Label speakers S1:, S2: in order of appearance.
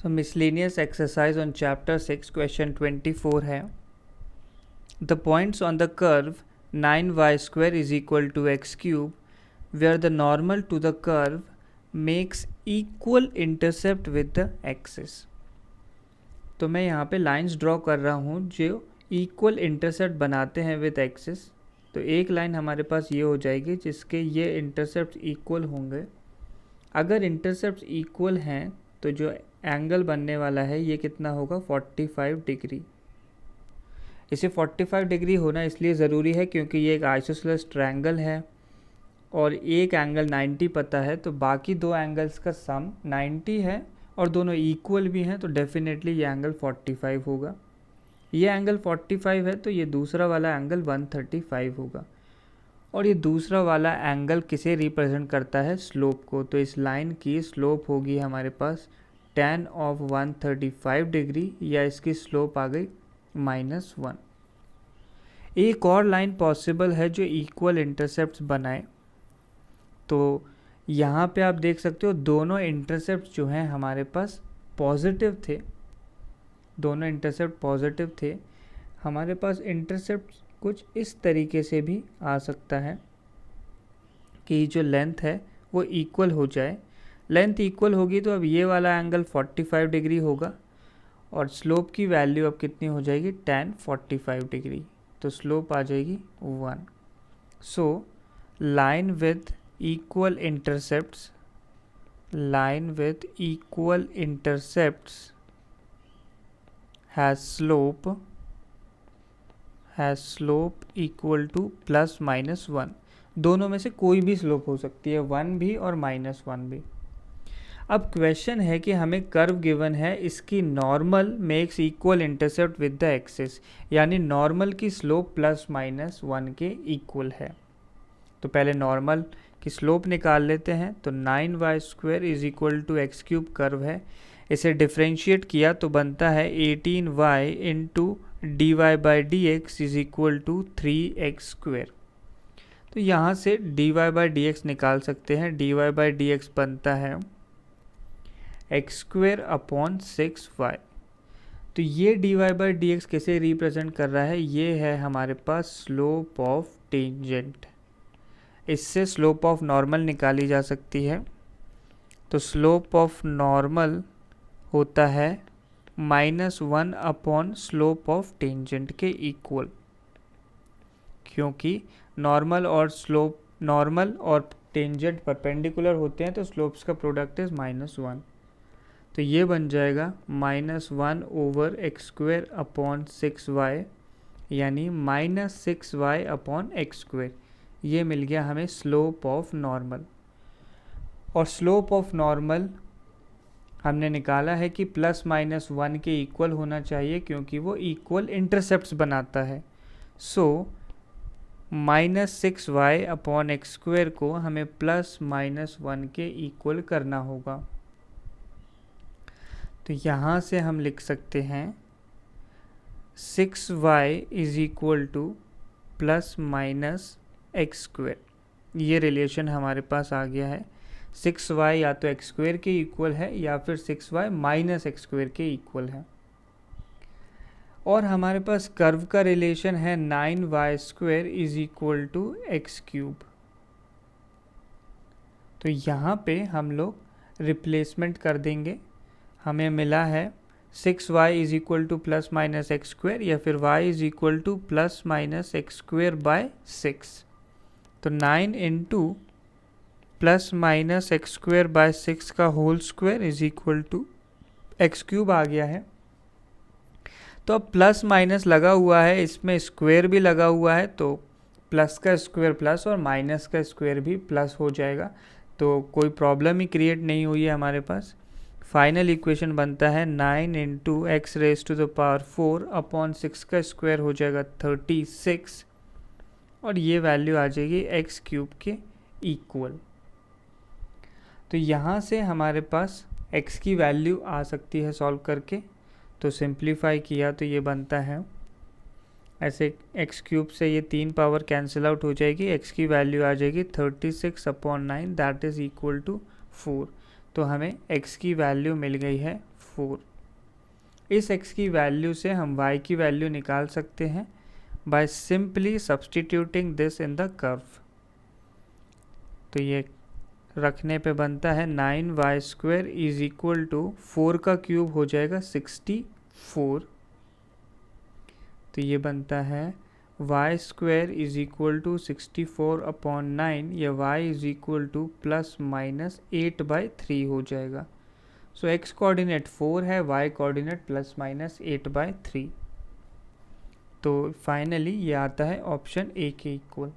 S1: So miscellaneous exercise on chapter 6 question 24 है. The points on the curve 9y square is equal to x cube where the normal to the curve makes equal intercept with the axis. तो मैं यहाँ पे lines draw कर रहा हूँ जो equal intercept बनाते हैं विद एक्सिस. तो एक लाइन हमारे पास ये हो जाएगी जिसके ये इंटरसेप्ट इक्वल होंगे. अगर इंटरसेप्ट इक्वल हैं तो जो एंगल बनने वाला है ये कितना होगा 45 डिग्री. इसे 45 डिग्री होना इसलिए ज़रूरी है क्योंकि ये एक आइसोसेलेस ट्रायंगल है और एक एंगल 90 पता है, तो बाकी दो एंगल्स का सम 90 है और दोनों इक्वल भी हैं, तो डेफिनेटली ये एंगल 45 होगा. ये एंगल 45 है तो ये दूसरा वाला एंगल 135 होगा और ये दूसरा वाला एंगल किसे रिप्रेजेंट करता है, स्लोप को. तो इस लाइन की स्लोप होगी हमारे पास tan ऑफ 135 डिग्री या इसकी स्लोप आ गई -1. एक और लाइन पॉसिबल है जो इक्वल इंटरसेप्ट्स बनाए. तो यहाँ पे आप देख सकते हो दोनों इंटरसेप्ट जो हैं हमारे पास पॉजिटिव थे. दोनों इंटरसेप्ट पॉजिटिव थे. हमारे पास इंटरसेप्ट कुछ इस तरीके से भी आ सकता है कि जो लेंथ है वो इक्वल हो जाए. लेंथ इक्वल होगी तो अब ये वाला एंगल 45 डिग्री होगा और स्लोप की वैल्यू अब कितनी हो जाएगी tan 45 डिग्री. तो स्लोप आ जाएगी 1. So line with equal intercepts has slope equal to +-1. दोनों में से कोई भी स्लोप हो सकती है, 1 भी और -1 भी. अब क्वेश्चन है कि हमें कर्व गिवन है, इसकी normal makes equal intercept with the axis, यानी नॉर्मल की स्लोप +-1 के इक्वल है. तो पहले नॉर्मल की स्लोप निकाल लेते हैं. तो 9y square is equal to X cube curve है. इसे डिफ्रेंशिएट किया तो बनता है 18y into dy by D X is equal to 3x square. तो यहाँ से dy बाई डी एक्स निकाल सकते हैं. dy बाई डी एक्स बनता है एक्स स्क्वायर अपॉन 6y. तो ये dy बाई डी एक्स कैसे रिप्रेजेंट कर रहा है, ये है हमारे पास स्लोप ऑफ टेंजेंट. इससे स्लोप ऑफ नॉर्मल निकाली जा सकती है. तो स्लोप ऑफ नॉर्मल होता है -1 अपॉन स्लोप ऑफ टेंजेंट के इक्वल, क्योंकि नॉर्मल और टेंजेंट परपेंडिकुलर होते हैं तो स्लोप्स का प्रोडक्ट इज -1. तो ये बन जाएगा -1 over x square upon 6y यानी -6y अपॉन एक्स स्क्वायर. ये मिल गया हमें स्लोप ऑफ नॉर्मल. और स्लोप ऑफ नॉर्मल हमने निकाला है कि +-1 के इक्वल होना चाहिए क्योंकि वो इक्वल इंटरसेप्ट्स बनाता है. सो -6y अपॉन एक्स स्क्वायर को हमें +-1 के इक्वल करना होगा. तो यहाँ से हम लिख सकते हैं 6y is equal to +-x square. ये रिलेशन हमारे पास आ गया है. 6y या तो x स्क्वायर के इक्वल है या फिर 6y माइनस एक्स स्क्वायर के इक्वल है. और हमारे पास कर्व का रिलेशन है 9y square is equal to X cube. तो यहाँ पे हम लोग रिप्लेसमेंट कर देंगे. हमें मिला है 6y is equal to +-x square या फिर y is equal to +-x square by 6. तो 9 इंटू +-x स्क्वायर बाय 6 का whole square is equal to X cube आ गया है. तो अब प्लस माइनस लगा हुआ है, इसमें स्क्वायर भी लगा हुआ है, तो प्लस का स्क्वायर प्लस और माइनस का स्क्वायर भी प्लस हो जाएगा. तो कोई प्रॉब्लम ही क्रिएट नहीं हुई है हमारे पास. फाइनल इक्वेशन बनता है 9 into X raise to the power 4 upon 6 का स्क्वायर हो जाएगा 36 और ये वैल्यू आ जाएगी एक्स क्यूब के इक्वल. तो यहाँ से हमारे पास x की वैल्यू आ सकती है सॉल्व करके. तो सिंप्लीफाई किया तो ये बनता है ऐसे एक्स क्यूब से ये 3 पावर कैंसिल आउट हो जाएगी. x की वैल्यू आ जाएगी 36 upon 9 that is equal to 4. तो हमें x की वैल्यू मिल गई है 4। इस x की वैल्यू से हम y की वैल्यू निकाल सकते हैं by simply substituting this in the curve. तो ये रखने पे बनता है 9y² इज इक्वल टू 4 का क्यूब हो जाएगा 64। तो ये बनता है y² इज इक्वल टू 64/9, या y इज इक्वल टू ±8/3 हो जाएगा। सो x कोऑर्डिनेट 4 है, y कोऑर्डिनेट ±8/3। तो फाइनली ये आता है ऑप्शन ए के इक्वल।